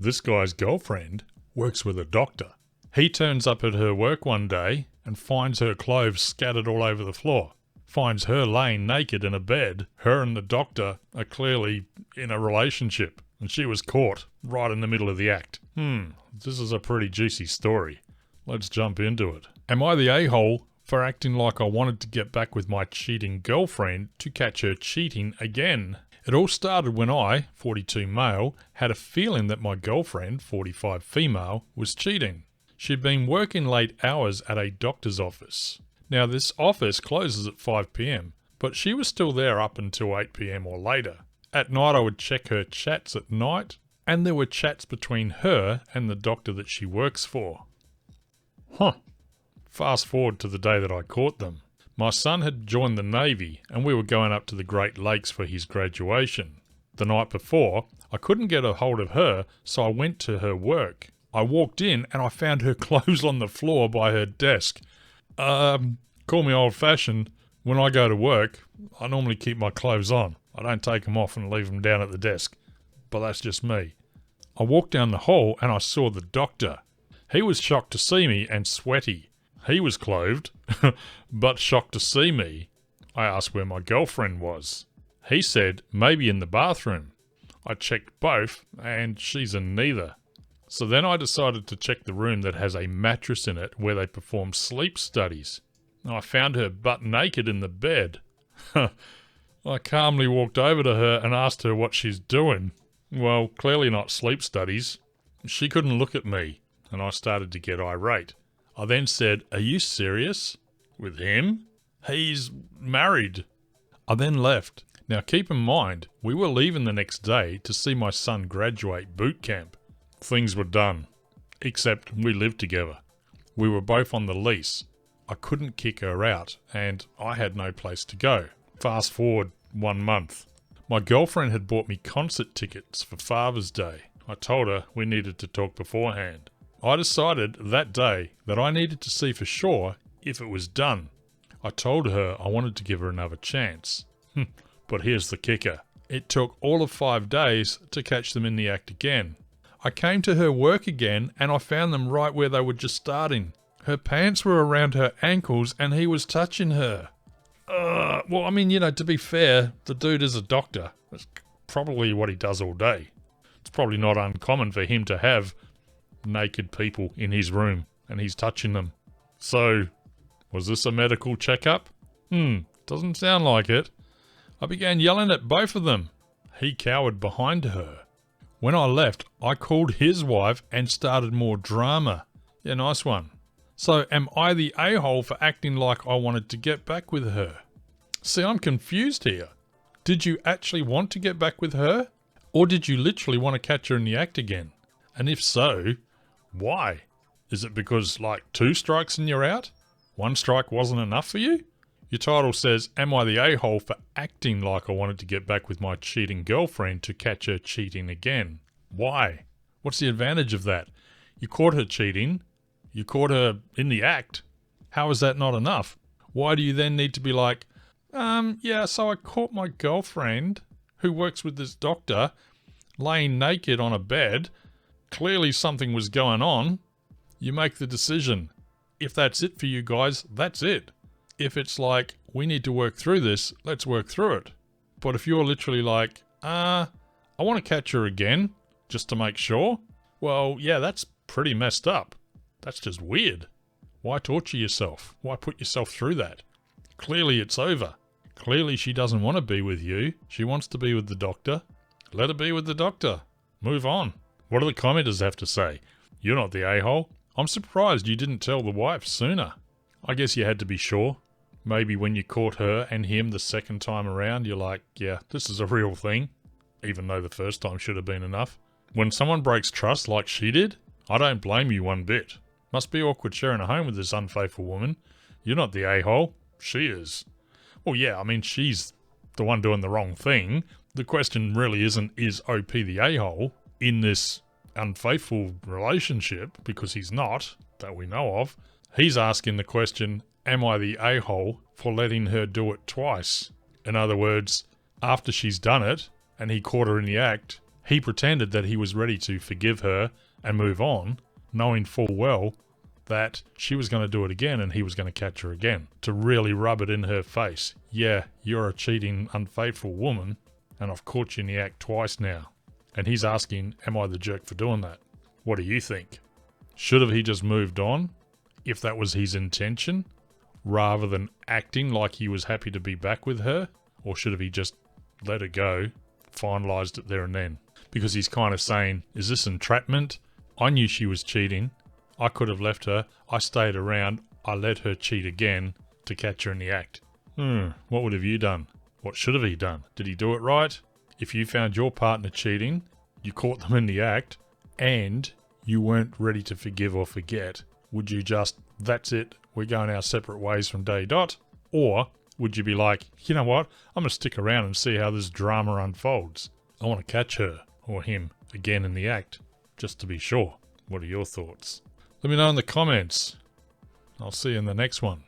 This guy's girlfriend works with a doctor. He turns up at her work one day and finds her clothes scattered all over the floor. Finds her laying naked in a bed. Her and the doctor are clearly in a relationship, and she was caught right in the middle of the act. This is a pretty juicy story. Let's jump into it. Am I the a-hole for acting like I wanted to get back with my cheating girlfriend to catch her cheating again? It all started when I, 42 male, had a feeling that my girlfriend, 45 female, was cheating. She'd been working late hours at a doctor's office. Now this office closes at 5 p.m, but she was still there up until 8 p.m. or later. At night I would check her chats at night, and there were chats between her and the doctor that she works for. Fast forward to the day that I caught them. My son had joined the Navy and we were going up to the Great Lakes for his graduation. The night before, I couldn't get a hold of her, so I went to her work. I walked in and I found her clothes on the floor by her desk. Call me old-fashioned. When I go to work, I normally keep my clothes on. I don't take them off and leave them down at the desk. But that's just me. I walked down the hall and I saw the doctor. He was shocked to see me and sweaty. He was clothed, but shocked to see me. I asked where my girlfriend was. He said maybe in the bathroom. I checked both and she's in neither. So then I decided to check the room that has a mattress in it where they perform sleep studies. I found her butt naked in the bed. I calmly walked over to her and asked her what she's doing. Well, clearly not sleep studies. She couldn't look at me, and I started to get irate. I then said, "Are you serious? With him? He's married." I then left. Now keep in mind, we were leaving the next day to see my son graduate boot camp. Things were done, except we lived together. We were both on the lease. I couldn't kick her out, and I had no place to go. Fast forward 1 month. My girlfriend had bought me concert tickets for Father's Day. I told her we needed to talk beforehand. I decided that day that I needed to see for sure if it was done. I told her I wanted to give her another chance. But here's the kicker. It took all of 5 days to catch them in the act again. I came to her work again and I found them right where they were just starting. Her pants were around her ankles and he was touching her. Well, I mean, to be fair, the dude is a doctor. That's probably what he does all day. It's probably not uncommon for him to have naked people in his room and he's touching them. So, was this a medical checkup? Doesn't sound like it. I began yelling at both of them. He cowered behind her. When I left, I called his wife and started more drama. Yeah, nice one. So, am I the a-hole for acting like I wanted to get back with her? See, I'm confused here. Did you actually want to get back with her? Or did you literally want to catch her in the act again? And if so, why? Is it because, 2 strikes and you're out? 1 strike wasn't enough for you? Your title says, am I the a-hole for acting like I wanted to get back with my cheating girlfriend to catch her cheating again? Why? What's the advantage of that? You caught her cheating. You caught her in the act. How is that not enough? Why do you then need to be like, so I caught my girlfriend, who works with this doctor, laying naked on a bed. Clearly something was going on. You make the decision. If that's it for you guys, that's it. If it's like, we need to work through this, let's work through it. But if you're literally like, I want to catch her again, just to make sure, well, yeah, that's pretty messed up. That's just weird. Why torture yourself? Why put yourself through that? Clearly it's over. Clearly she doesn't want to be with you. She wants to be with the doctor. Let her be with the doctor. Move on. What do the commenters have to say? You're not the a-hole. I'm surprised you didn't tell the wife sooner. I guess you had to be sure. Maybe when you caught her and him the second time around, you're like, yeah, this is a real thing. Even though the first time should have been enough. When someone breaks trust like she did, I don't blame you one bit. Must be awkward sharing a home with this unfaithful woman. You're not the a-hole. She is. Well, yeah, I mean, she's the one doing the wrong thing. The question really isn't, is OP the a-hole in this unfaithful relationship? Because he's not, that we know of. He's asking the question, am I the a-hole for letting her do it twice? In other words, after she's done it, and he caught her in the act, He pretended that he was ready to forgive her and move on, knowing full well that she was going to do it again and he was going to catch her again, to really rub it in her face. Yeah, you're a cheating, unfaithful woman, and I've caught you in the act twice now. And he's asking, am I the jerk for doing that? What do you think? Should have he just moved on, if that was his intention, rather than acting like he was happy to be back with her? Or should have he just let her go, finalised it there and then? Because he's kind of saying, is this entrapment? I knew she was cheating. I could have left her. I stayed around. I let her cheat again to catch her in the act. What would have you done? What should have he done? Did he do it right? If you found your partner cheating, you caught them in the act, and you weren't ready to forgive or forget, would you just, that's it, we're going our separate ways from day dot? Or would you be like, you know what, I'm going to stick around and see how this drama unfolds. I want to catch her or him again in the act, just to be sure. What are your thoughts? Let me know in the comments. I'll see you in the next one.